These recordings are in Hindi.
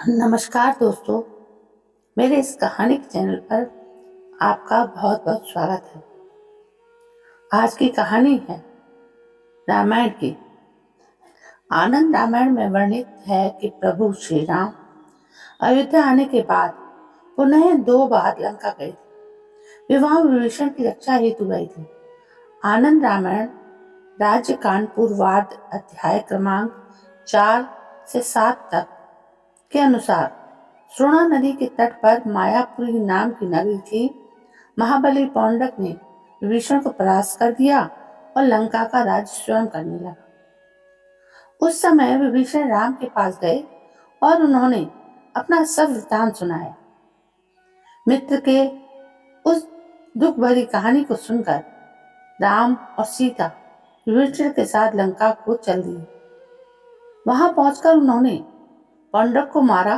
नमस्कार दोस्तों, मेरे इस कहानी के चैनल पर आपका बहुत बहुत स्वागत है। आज की कहानी है रामायण की। आनंद रामायण में वर्णित है कि प्रभु श्री राम अयोध्या आने के बाद पुनः 2 बार लंका गए थे। वे वहां विभीषण की रक्षा हेतु गए थे। आनंद रामायण राज्य कांड पूर्वार्ध अध्याय क्रमांक 4 से 7 तक के अनुसार श्रोणा नदी के तट पर मायापुरी नाम की नगरी थी। महाबली पौंडक ने विभीषण को परास्त कर दिया और लंका का राज्य स्वयं करने लगा। उस समय विभीषण राम के पास गए और उन्होंने अपना सब वृत्तांत सुनाया। मित्र के उस दुख भरी कहानी को सुनकर राम और सीता विभीषण के साथ लंका को चल दिए। वहां पहुंचकर उन्होंने पौंडक को मारा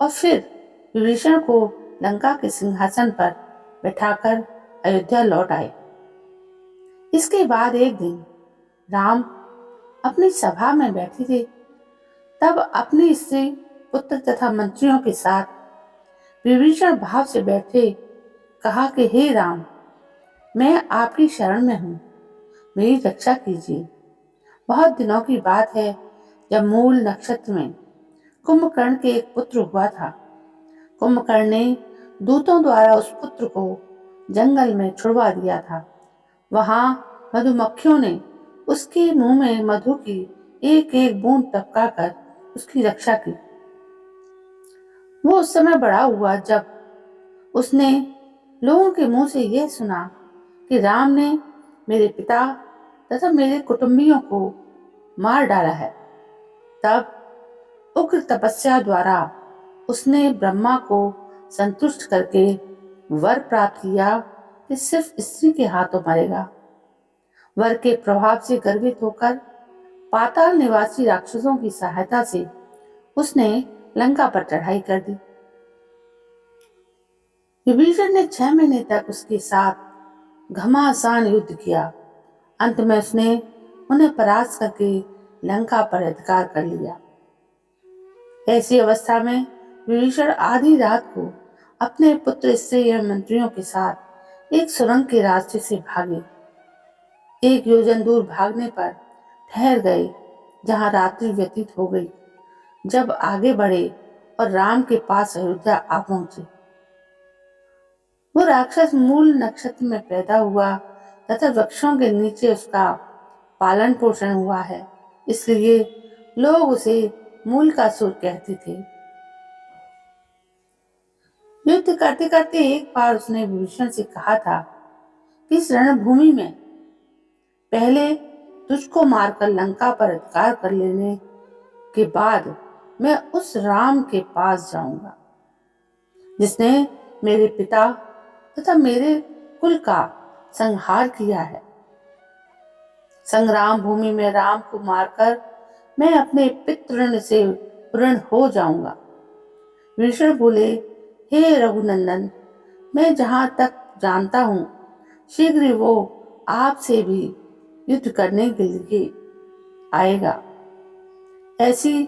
और फिर विभीषण को लंका के सिंहासन पर बैठाकर अयोध्या लौट आए। इसके बाद एक दिन राम अपनी सभा में बैठे थे। तब अपनी स्त्री, पुत्र तथा मंत्रियों के साथ विभीषण भाव से बैठे कहा कि हे राम, मैं आपकी शरण में हूँ, मेरी रक्षा कीजिए। बहुत दिनों की बात है जब मूल नक्षत्र में कुंभकर्ण के एक पुत्र हुआ था। कुंभकर्ण ने दूतों द्वारा उस पुत्र को जंगल में छुड़वा दिया था। वहां मधुमक्खियों ने उसके मुंह में मधु की एक एक बूंद टपकाकर उसकी रक्षा की। वो उस समय बड़ा हुआ जब उसने लोगों के मुंह से यह सुना कि राम ने मेरे पिता तथा मेरे कुटुंबियों को मार डाला है। तब उग्र तपस्या द्वारा उसने ब्रह्मा को संतुष्ट करके वर प्राप्त किया कि सिर्फ स्त्री के हाथों मरेगा। वर के प्रभाव से गर्वित होकर पाताल निवासी राक्षसों की सहायता से उसने लंका पर चढ़ाई कर दी। विभीषण ने 6 महीने तक उसके साथ घमासान युद्ध किया। अंत में उसने उन्हें परास्त करके लंका पर अधिकार कर लिया। ऐसी अवस्था में विभीषण आधी रात को अपने पुत्र, स्त्री एवं मंत्रियों के साथ एक सुरंग के रास्ते से भागे। 1 योजन दूर भागने पर ठहर गए, जहां रात्रि व्यतीत हो गई। जब आगे बढ़े और राम के पास अयोध्या आ पहुंचे, वो राक्षस मूल नक्षत्र में पैदा हुआ तथा वृक्षों के नीचे उसका पालन पोषण हुआ है, इसलिए लोग उसे मूलकासुर कहते थे। युद्ध करते करते एक बार उसने विभीषण से कहा था कि इस रणभूमि में पहले तुझको मारकर लंका पर अधिकार कर लेने के बाद मैं उस राम के पास जाऊंगा जिसने मेरे पिता तथा मेरे कुल का संहार किया है। संग्राम भूमि में राम को मारकर मैं अपने पितृण से पूर्ण हो जाऊंगा। विभीषण बोले, हे रघुनंदन, मैं जहां तक जानता हूं शीघ्र ही वो आपसे भी युद्ध करने के लिए आएगा। ऐसी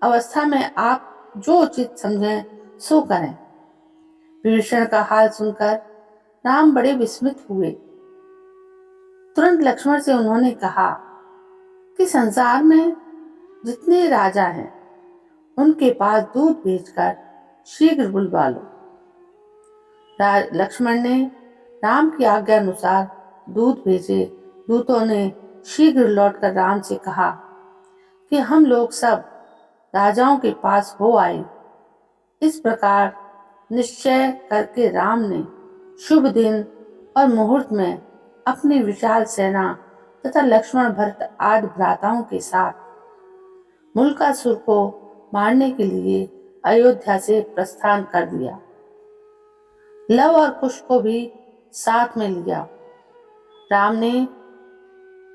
अवस्था में आप जो उचित समझें सो करें। विभीषण का हाल सुनकर राम बड़े विस्मित हुए। तुरंत लक्ष्मण से उन्होंने कहा कि संसार में जितने राजा हैं उनके पास दूत भेजकर शीघ्र बुलवा लो। लक्ष्मण ने राम की आज्ञा अनुसार दूत भेजे। दूतों ने शीघ्र लौटकर राम से कहा कि हम लोग सब राजाओं के पास हो आए। इस प्रकार निश्चय करके राम ने शुभ दिन और मुहूर्त में अपनी विशाल सेना तथा लक्ष्मण, भरत आदि भ्राताओं के साथ मूलकासुर को मारने के लिए अयोध्या से प्रस्थान कर दिया। लव और कुश को भी साथ में लिया। राम ने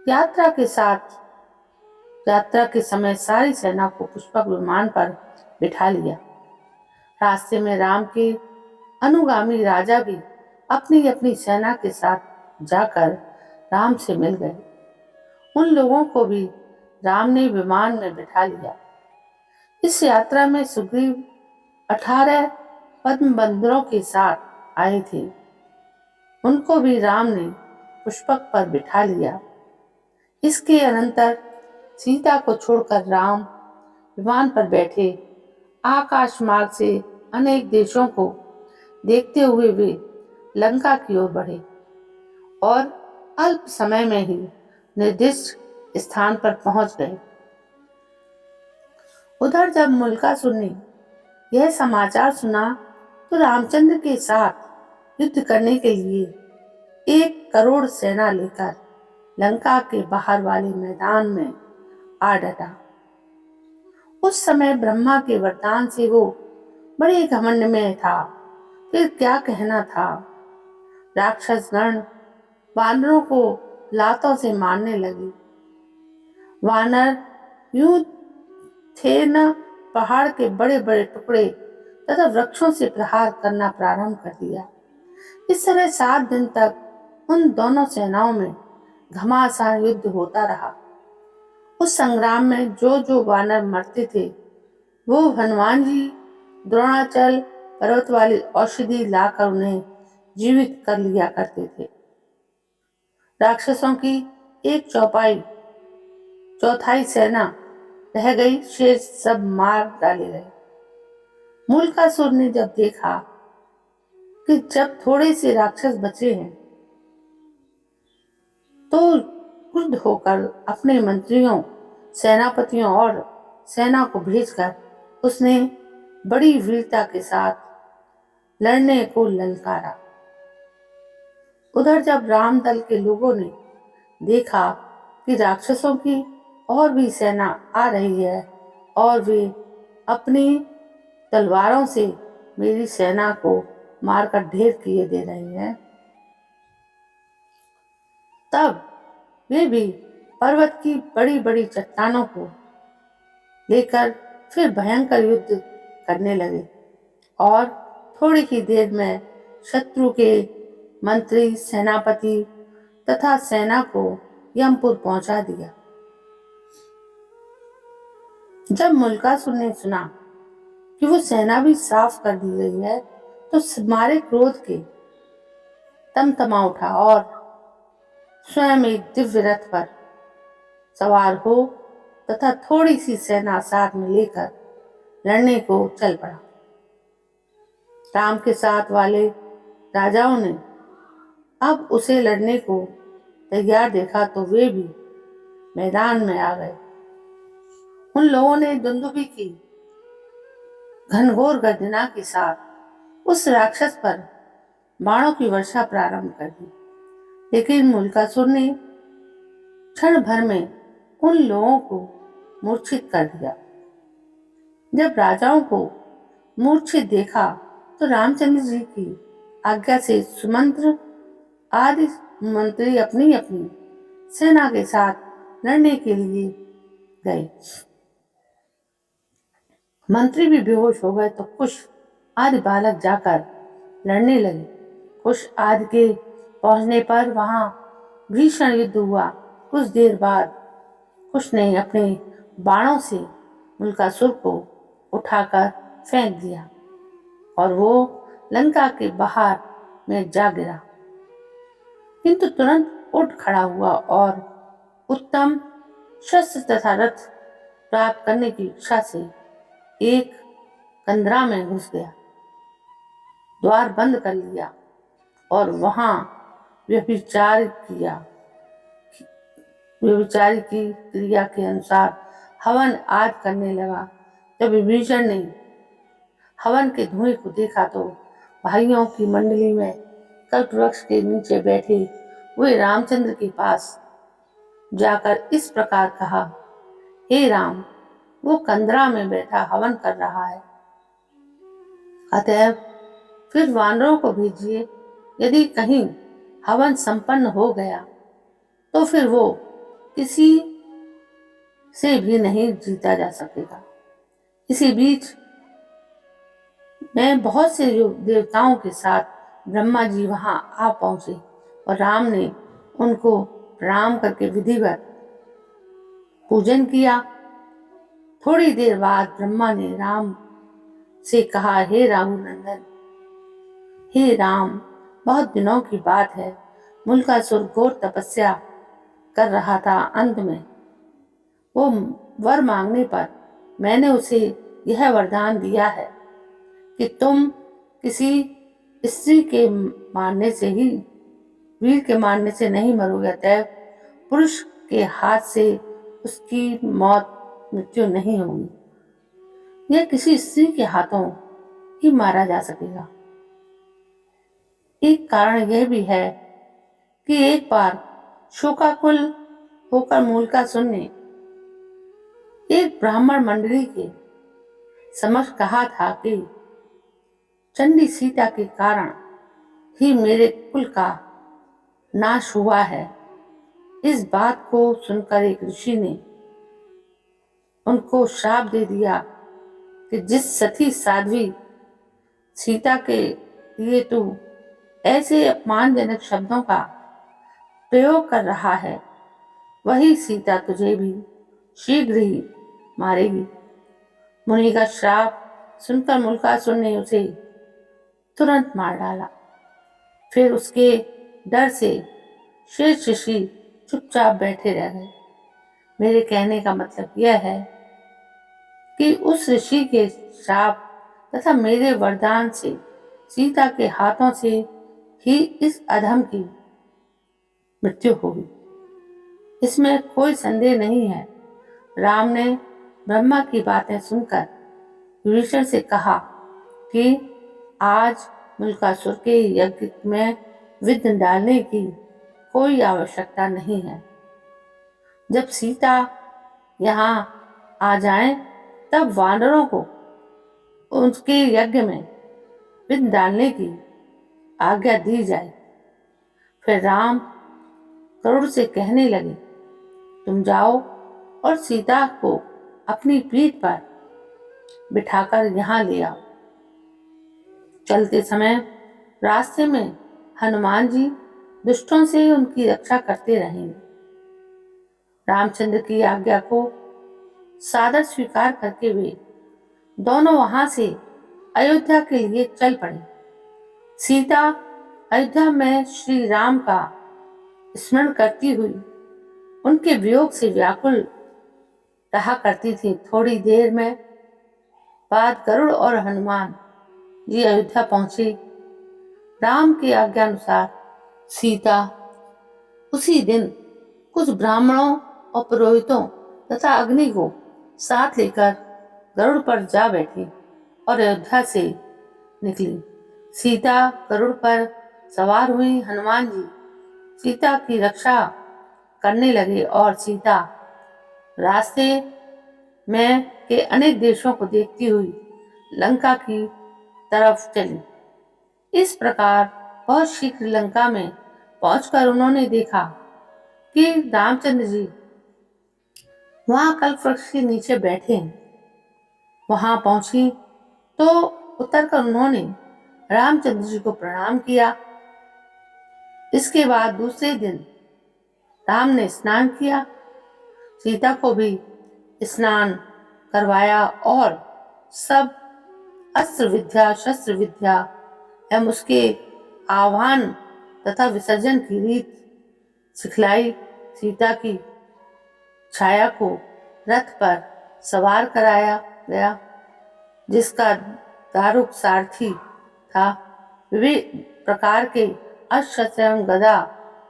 यात्रा के समय सारी सेना को पुष्पक विमान पर बिठा लिया। रास्ते में राम के अनुगामी राजा भी अपनी अपनी सेना के साथ जाकर राम से मिल गए। उन लोगों को भी राम ने विमान में बिठा लिया। इस यात्रा में सुग्रीव 18 पद्म बंदरों के साथ आए थे। उनको भी राम ने पुष्पक पर बिठा लिया। इसके अनंतर सीता को छोड़कर राम विमान पर बैठे आकाश मार्ग से अनेक देशों को देखते हुए वे लंका की ओर बढ़े और अल्प समय में ही निर्दिष्ट स्थान पर पहुंच गए। उधर जब मुल्कासुर ने यह समाचार सुना तो रामचंद्र के साथ युद्ध करने के लिए 1 करोड़ सेना लेकर लंका के बाहर वाले मैदान में आ डटा। उस समय ब्रह्मा के वरदान से वो बड़े घमंड में था, फिर क्या कहना था। राक्षस गण वानरों को लातों से मारने लगे। वानर यूं थे न पहाड़ के बड़े बड़े टुकड़े तथा वृक्षों से प्रहार करना प्रारंभ कर दिया। इस तरह 7 दिन तक उन दोनों सेनाओं में घमासान युद्ध होता रहा। उस संग्राम में जो वानर मरते थे वो हनुमान जी द्रोणाचल पर्वत वाली औषधि लाकर उन्हें जीवित कर लिया करते थे। राक्षसों की 1/4 सेना रह गई, शेष सब मार डाले गए। मुल्कासुर ने जब देखा कि जब थोड़े से राक्षस बचे हैं तो क्रुद्ध होकर अपने मंत्रियों, सेनापतियों और सेना को भेजकर उसने बड़ी वीरता के साथ लड़ने को ललकारा। उधर जब राम दल के लोगों ने देखा कि राक्षसों की और भी सेना आ रही है और वे अपनी तलवारों से मेरी सेना को मारकर ढेर किए दे रहे हैं, तब वे भी पर्वत की बड़ी बड़ी चट्टानों को लेकर फिर भयंकर युद्ध करने लगे और थोड़ी ही देर में शत्रु के मंत्री, सेनापति तथा सेना को यमपुर पहुंचा दिया। जब मुल्कासुर ने सुना कि वो सेना भी साफ कर दी गई है तो मारे क्रोध के तमतमा उठा और स्वयं एक दिव्य रथ पर सवार हो तथा थोड़ी सी सेना साथ में लेकर लड़ने को चल पड़ा। राम के साथ वाले राजाओं ने अब उसे लड़ने को तैयार देखा तो वे भी मैदान में आ गए। उन लोगों ने दुंदुभी की घनघोर गर्जना के साथ उस राक्षस पर बाणों की वर्षा प्रारंभ कर दी, लेकिन मुल्कासुर ने क्षण भर में उन लोगों को मूर्छित कर दिया। जब राजाओं को मूर्छित देखा तो रामचंद्र जी की आज्ञा से सुमंत्र आदि मंत्री अपनी अपनी सेना के साथ लड़ने के लिए गए। मंत्री भी बेहोश हो गए तो कुश आदि बालक जाकर लड़ने लगे। कुश आदि के पहुंचने पर वहां भीषण युद्ध हुआ। कुछ देर बाद कुश ने अपने बाणों से मुल्कासुर को उठाकर फेंक दिया और वो लंका के बाहर में जा गिरा, किंतु तुरंत उठ खड़ा हुआ और उत्तम शस्त्र तथा रथ प्राप्त करने की इच्छा से एक कंदरा में घुस गया, द्वार बंद कर लिया और वहां व्यभिचार की क्रिया के अनुसार हवन आदि करने लगा। जब विभीषण ने हवन के धुएं को देखा तो भाइयों की मंडली में कल्प वृक्ष के नीचे बैठे हुए रामचंद्र के पास जाकर इस प्रकार कहा, हे राम, वो कंदरा में बैठा हवन कर रहा है, अतएव फिर वानरों को भेजिए। यदि कहीं हवन संपन्न हो गया तो फिर वो किसी से भी नहीं जीता जा सकेगा। इसी बीच में बहुत से देवताओं के साथ ब्रह्मा जी वहां आ पहुंचे और राम ने उनको प्रणाम करके विधिवत पूजन किया थोड़ी देर बाद ब्रह्मा ने राम से कहा, हे रघुनंदन, हे राम, बहुत दिनों की बात है, मुल्कासुर घोर तपस्या कर रहा था। अंत में वो वर मांगने पर मैंने उसे यह वरदान दिया है कि तुम किसी स्त्री के मारने से ही, वीर के मारने से नहीं मरोगे, अतएव पुरुष के हाथ से उसकी मृत्यु नहीं होगी। यह किसी स्त्री के हाथों ही मारा जा सकेगा। एक कारण यह भी है कि एक बार शोकाकुल होकर मूलकासुर ने एक ब्राह्मण मंडली के समक्ष कहा था कि चंडी सीता के कारण ही मेरे कुल का नाश हुआ है। इस बात को सुनकर एक ऋषि ने उनको श्राप दे दिया कि जिस सती साध्वी सीता के लिए तू ऐसे अपमानजनक शब्दों का प्रयोग कर रहा है, वही सीता तुझे भी शीघ्र ही मारेगी। मुनि का श्राप सुनकर मूलकासुर ने उसे तुरंत मार डाला। फिर उसके डर से शेष ऋषि चुपचाप बैठे रह गए। मेरे कहने का मतलब यह है कि उस ऋषि के श्राप तथा मेरे वरदान से सीता के हाथों से ही इस अधम की मृत्यु होगी, इसमें कोई संदेह नहीं है। राम ने ब्रह्मा की बातें सुनकर विभीषण से कहा कि आज मुल्कासुर के यज्ञ में विघ्न डालने की कोई आवश्यकता नहीं है। जब सीता यहाँ आ जाए तब वानरों को उनके यज्ञ में विघ्न डालने की आज्ञा दी जाए। फिर राम गरुड़ से कहने लगे, तुम जाओ और सीता को अपनी पीठ पर बिठाकर यहाँ ले आओ। चलते समय रास्ते में हनुमान जी दुष्टों से उनकी रक्षा करते रहेंगे। रामचंद्र की आज्ञा को सादर स्वीकार करके वे दोनों वहां से अयोध्या के लिए चल पड़े। सीता अयोध्या में श्री राम का स्मरण करती हुई उनके वियोग से व्याकुल रहा करती थी। थोड़ी देर में बाद गरुड़ और हनुमान जी अयोध्या पहुंचे। राम की आज्ञा अनुसार सीता उसी दिन कुछ ब्राह्मणों और पुरोहितों तथा अग्नि को साथ लेकर गरुड़ पर जा बैठी और अयोध्या से निकली। सीता गरुड़ पर सवार हुई। हनुमान जी सीता की रक्षा करने लगे और सीता रास्ते में के अनेक देशों को देखती हुई लंका की तरफ चली। इस प्रकार बहुत शीघ्र लंका में पहुंचकर उन्होंने देखा कि रामचंद्र जी वहां कल्प वृक्ष के नीचे बैठे हैं। वहां पहुंची तो उतरकर उन्होंने रामचंद्र जी को प्रणाम किया। इसके बाद दूसरे दिन राम ने स्नान किया, सीता को भी स्नान करवाया और सब अस्त्र विद्या, शस्त्र विद्या एवं उसके आह्वान तथा विसर्जन की रीत सिखलाई। सीता की छाया को रथ पर सवार कराया गया, जिसका दारुक सारथी था। विविध प्रकार के अस्त्र एवं गदा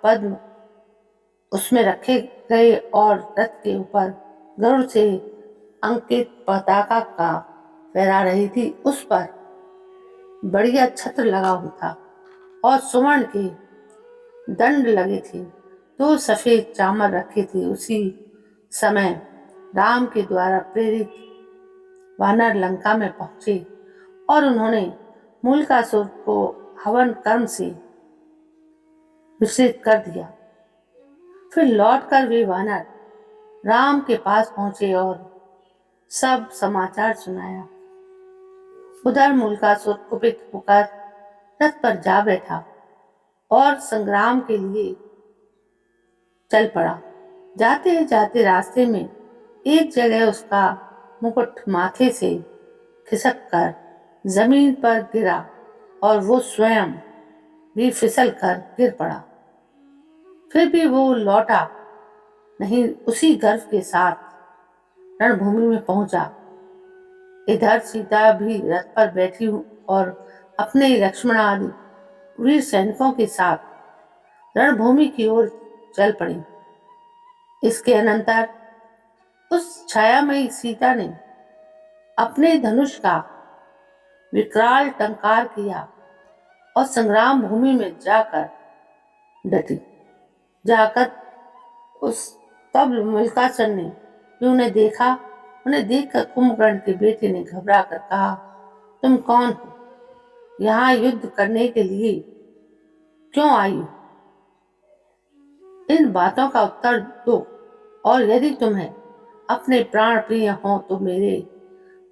पद्म उसमें रखे गए और रथ के ऊपर गरुड़ से अंकित पताका का फहरा रही थी। उस पर बढ़िया छत्र लगा हुआ था और सुवर्ण के दंड लगे थे। दो सफेद चामर रखे थे। उसी समय राम के द्वारा प्रेरित वानर लंका में पहुंचे और उन्होंने मूलकासुर को हवन कर्म से विचलित कर दिया। फिर लौटकर वे वानर राम के पास पहुंचे और सब समाचार सुनाया। उधर मूलकासुर कुपित होकर रथ पर जा बैठा और संग्राम के लिए चल पड़ा। जाते जाते रास्ते में एक जगह उसका मुकुट माथे से खिसक कर जमीन पर गिरा और वो स्वयं भी फिसल कर गिर पड़ा। फिर भी वो लौटा नहीं, उसी गर्व के साथ रणभूमि में पहुंचा। इधर सीता भी रथ पर बैठी हूँ और अपने लक्ष्मण आदि वीर सैनिकों के साथ रणभूमि की ओर चल पड़ी। इसके अनंतर उस छायामयी सीता ने अपने धनुष का विकराल टंकार किया और संग्राम भूमि में जाकर डटी। जाकर उस तब मिल्कासन ने भी उन्हें देखा। उन्हें देखकर कुंभकर्ण के बेटे ने घबरा कर कहा, तुम कौन हो? यहाँ युद्ध करने के लिए क्यों आई हो? इन बातों का उत्तर दो, और यदि तुम्हें अपने प्राण प्रिय हो तो मेरे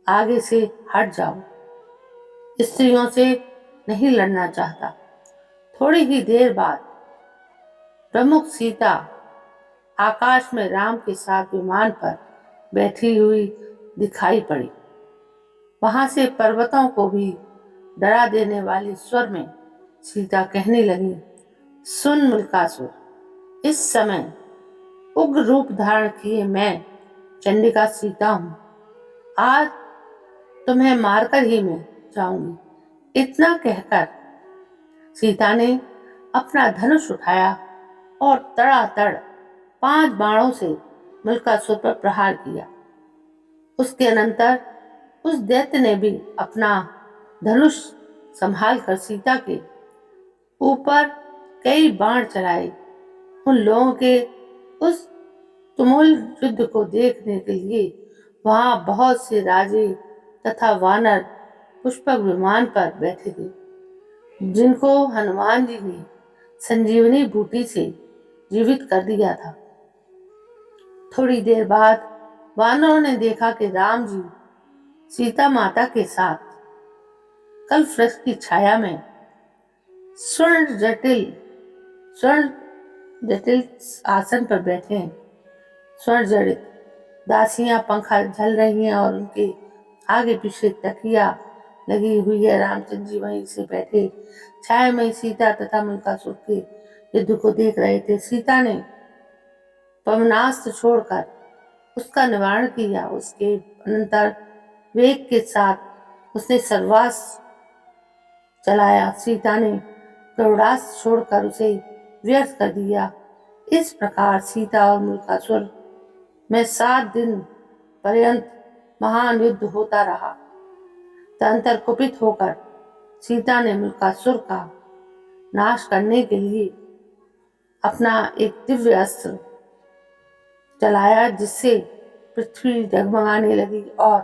आगे से हट जाओ। स्त्रियों से नहीं लड़ना चाहता। थोड़ी ही देर बाद प्रमुख सीता आकाश में राम के साथ विमान पर बैठी हुई दिखाई पड़ी। वहां से पर्वतों को भी डरा देने वाले स्वर में सीता कहने लगी, सुन मिल्कासुर, इस समय उग्र रूप धारण किए मैं चंडिका सीता हूँ। आज तुम्हें मारकर ही मैं जाऊंगी। इतना कहकर सीता ने अपना धनुष उठाया और तड़ातड़ 5 बाणों से मिल्कासुर पर प्रहार किया। उसके अनंतर उस दैत्य ने भी अपना धनुष संभाल कर सीता के ऊपर कई बाण चलाए। उन लोगों के उस तुमुल युद्ध को देखने के लिए वहां बहुत से राजे तथा वानर पुष्पक विमान पर बैठे थे, जिनको हनुमान जी ने संजीवनी बूटी से जीवित कर दिया था। थोड़ी देर बाद वानरों ने देखा कि राम जी सीता माता के साथ कल्प वृक्ष की छाया में स्वर्ण जटिल आसन पर बैठे हैं। स्वर्ण जड़ित दासियां पंखा झल रही हैं और उनके आगे पीछे तकिया लगी हुई है। रामचंद्र जी वहीं से बैठे छाया में सीता तथा मिल्कासुर के युद्ध को देख रहे थे। सीता ने पवनास्त्र छोड़कर उसका निवारण किया। उसके अनंतर वेग के साथ उसने सर्वास्त्र चलाया। सीता ने गरुड़ास्त्र छोड़कर उसे व्यर्थ कर दिया। इस प्रकार सीता और मिल्कासुर में 7 दिन पर्यंत महान युद्ध होता रहा। तदंतर कुपित होकर सीता ने मिल्कासुर का नाश करने के लिए अपना एक दिव्य अस्त्र चलाया, जिससे पृथ्वी जगमगाने लगी और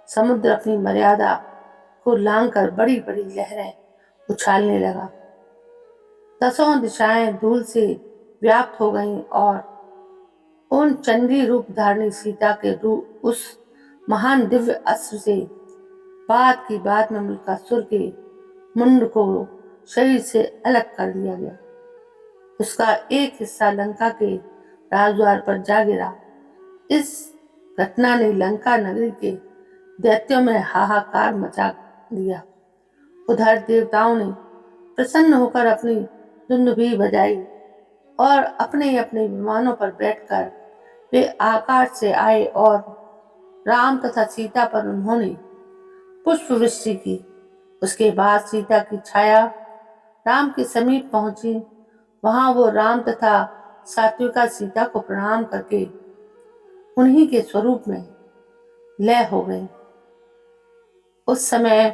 समुद्र अपनी मर्यादा को लांघकर बड़ी बड़ी लहरें उछालने लगा। 10 दिशाएं धूल से व्याप्त हो गईं और उन चंडी रूप धारणी सीता के रूप उस महान दिव्य अस्त्र से बात की बात में मिल्कासुर के मुंड को शरीर से अलग कर दिया गया। उसका एक हिस्सा लंका के राजद्वार पर जा गिरा। इस घटना ने लंका नगरी के दैत्यों में हाहाकार मचा दिया। उधर देवताओं ने प्रसन्न होकर अपनी दुंदुभी बजाई और अपने अपने विमानों पर बैठकर वे आकाश से आए और राम तथा सीता पर उन्होंने पुष्प वृष्टि की। उसके बाद सीता की छाया राम के समीप पहुंची। वहां वो राम तथा सात्विका सीता को प्रणाम करके उन्हीं के स्वरूप में लय हो गए। उस समय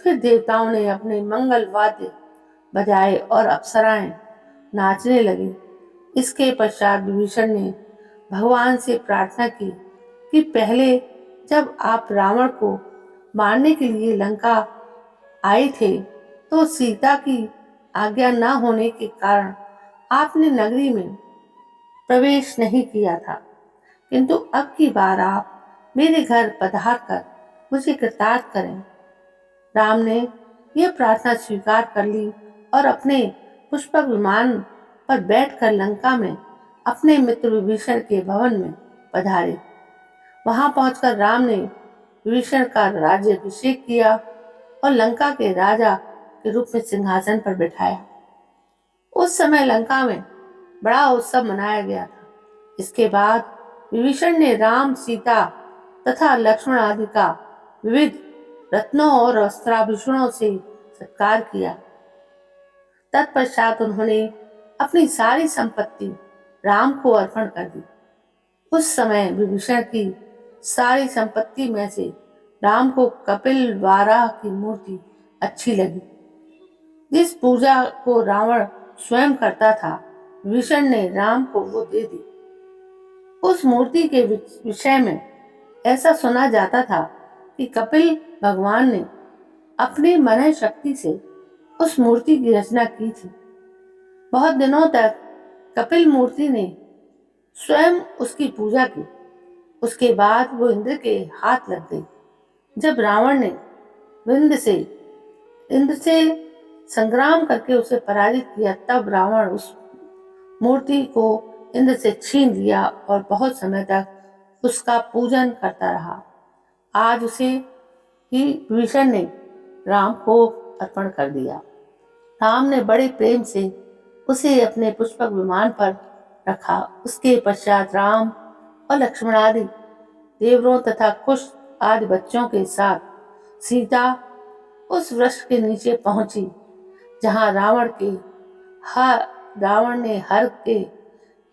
फिर देवताओं ने अपने मंगल वाद्य बजाए और अप्सराएं नाचने लगी। इसके पश्चात विभीषण ने भगवान से प्रार्थना की कि पहले जब आप रावण को मारने के लिए लंका आए थे तो सीता की आज्ञा न होने के कारण आपने नगरी में प्रवेश नहीं किया था, किंतु अब की बार आप मेरे घर पधार कर मुझे कृतार्थ करें। राम ने यह प्रार्थना स्वीकार कर ली और अपने पुष्पक विमान पर बैठकर लंका में अपने मित्र विभीषण के भवन में पधारे। वहां पहुंचकर राम ने विभीषण का राज्याभिषेक किया और लंका के राजा के रूप में सिंहासन पर बिठाया। उस समय लंका में बड़ा उत्सव मनाया गया था। इसके बाद विभीषण ने राम, सीता तथा लक्ष्मण आदि का विविध रत्नों और वस्त्राभूषणों से सत्कार किया। तत्पश्चात उन्होंने अपनी सारी संपत्ति राम को अर्पण कर दी। उस समय विभीषण की सारी संपत्ति में से राम को कपिल वाराह की मूर्ति अच्छी लगी, जिस पूजा को रावण स्वयं करता था। विभीषण ने राम को वो दे दी। उस मूर्ति के विषय में ऐसा सुना जाता था कि कपिल भगवान ने अपनी मन शक्ति से उस मूर्ति की रचना की थी। बहुत दिनों तक कपिल मूर्ति ने स्वयं उसकी पूजा की। उसके बाद वो इंद्र के हाथ लग गई। जब रावण ने इंद्र से संग्राम करके उसे पराजित किया, तब रावण उस मूर्ति को इंद्र से छीन लिया और बहुत समय तक उसका पूजन करता रहा। आज उसे ही विभीषण ने राम को अर्पण कर दिया। राम ने बड़े प्रेम से उसे अपने पुष्पक विमान पर रखा। उसके पश्चात राम और लक्ष्मण आदि देवरों तथा कुश आदि बच्चों के साथ सीता उस वृक्ष के नीचे पहुंची, जहां रावण ने हर के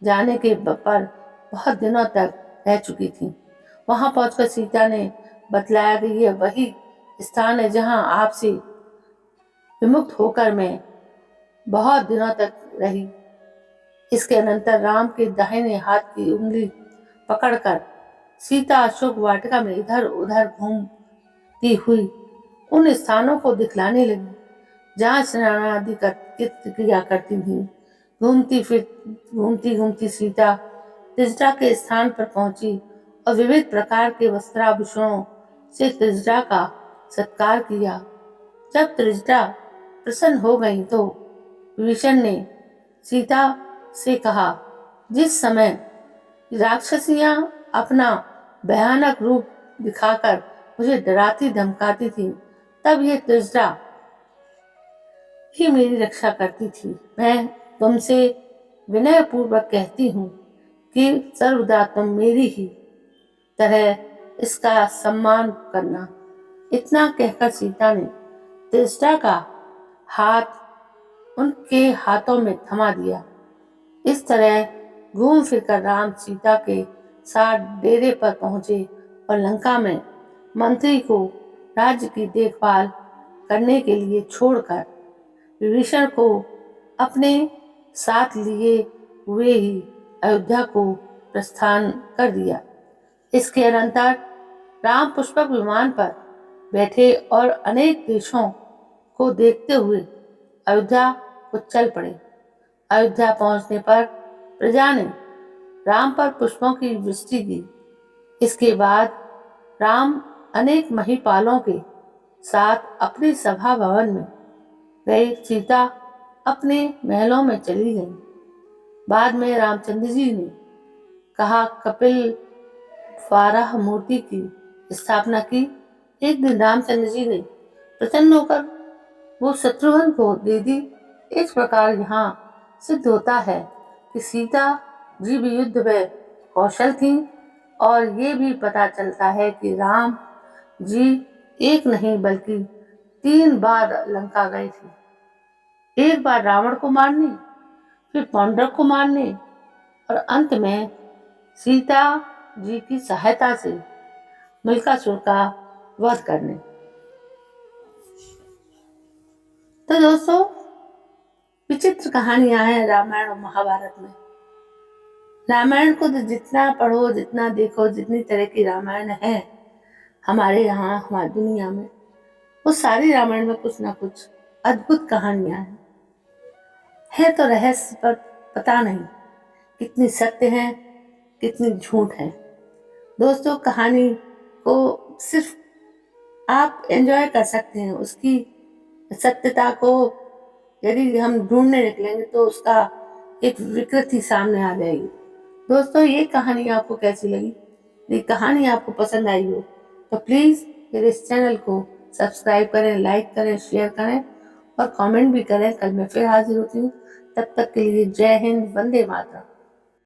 जाने के पर बहुत दिनों तक रह चुकी थी। वहां पहुंचकर सीता ने बतलाया कि यह वही स्थान है जहां आपसे विमुक्त होकर मैं बहुत दिनों तक रही। इसके अनंतर राम के दाहिने हाथ की उंगली पकड़कर सीता अशोक वाटिका में इधर उधर घूमती हुई उन स्थानों को दिखलाने लगी जहाँ स्नान आदि क्रिया करती थी। घूमती घूमती सीता त्रिजटा के स्थान पर पहुंची और विविध प्रकार के वस्त्राभूषणों से त्रिजटा का सत्कार किया। जब त्रिजटा प्रसन्न हो गई तो विभीषण ने सीता से कहा, जिस समय राक्षसियां अपना भयानक रूप दिखाकर मुझे डराती धमकाती थी, तब यह त्रिजटा ही मेरी रक्षा करती थी। मैं तुमसे विनय पूर्वक कहती हूँ कि सर्वदा तुम मेरी ही तरह इसका सम्मान करना। इतना कहकर सीता ने त्रिजटा का हाथ उनके हाथों में थमा दिया। इस तरह घूम फिरकर राम सीता के साथ डेरे पर पहुंचे और लंका में मंत्री को राज्य की देखभाल करने के लिए छोड़कर विभीषण को अपने साथ लिए हुए ही अयोध्या को प्रस्थान कर दिया। इसके अनंतर राम पुष्पक विमान पर बैठे और अनेक देशों को देखते हुए अयोध्या को चल पड़े। अयोध्या पहुंचने पर प्रजा ने राम पर पुष्पों की वृष्टि की। इसके बाद राम अनेक महिपालों के साथ अपने सभा भवन में गए। सीता अपने महलों में चली गई। बाद में रामचंद्र जी ने कहा कपिल वाराह मूर्ति की स्थापना की। एक दिन रामचंद्र जी ने प्रसन्न होकर वो शत्रुघ्न को दे दी। इस प्रकार यहाँ सिद्ध होता है कि सीता जी भी युद्ध में कौशल थी और ये भी पता चलता है कि राम जी एक नहीं बल्कि 3 बार लंका गए थे। एक बार रावण को मारने, फिर पौंड्रक को मारने और अंत में सीता जी की सहायता से मिल्कासुर का वध करने। तो दोस्तों, विचित्र कहानियां हैं रामायण और महाभारत में। रामायण को तो जितना पढ़ो, जितना देखो, जितनी तरह की रामायण है हमारे यहाँ, हमारी दुनिया में, वो सारी रामायण में कुछ ना कुछ अद्भुत कहानियां हैं। है तो रहस्य, पर पता नहीं कितनी सत्य है, कितनी झूठ है। दोस्तों, कहानी को सिर्फ आप एंजॉय कर सकते हैं। उसकी सत्यता को यदि हम ढूंढने निकलेंगे तो उसका एक विकृति सामने आ जाएगी। दोस्तों, ये कहानी आपको कैसी लगी यदि कहानी आपको पसंद आई हो तो प्लीज़ मेरे इस चैनल को सब्सक्राइब करें, लाइक करें, शेयर करें और कमेंट भी करें। कल मैं फिर हाजिर होती हूँ। तब तक के लिए जय हिंद, वंदे मातरम।